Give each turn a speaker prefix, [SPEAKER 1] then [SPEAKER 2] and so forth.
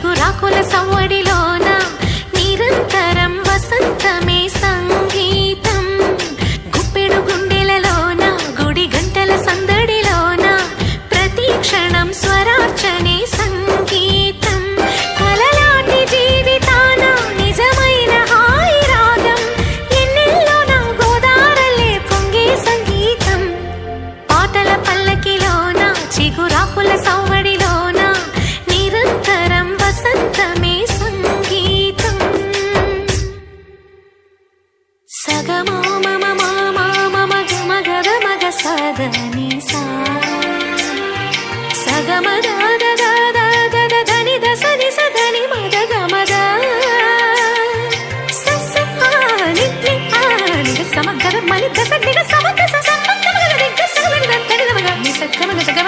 [SPEAKER 1] చిగురాకుల సవ్వడిలోన నిరంతరం వసంతమే సంగీతం. గుప్పెడు గుండెలలోన గుడి గంటల సందడిలోన ప్రతి క్షణం స్వరార్చనే సంగీతం. కలలాంటి జీవితాన నిజమైన హాయి రాగం ఎన్నెల్లోన గోదారల్లే పొంగే సంగీతం. పాటల పల్లకిలోన చిగురాకుల సవ్వడిలోన నిరంతరం వసంతమే సంగీతం. సగమా మమ మామా మమ గమ గద మగ సదని సా సగమ దాద దాద దద దని దసని సదని మద గమద ససని ఆని సమగద మని దస నిగ సమగ సస సమగ నిగ సగ నిగ తని మగ ని సగ మగ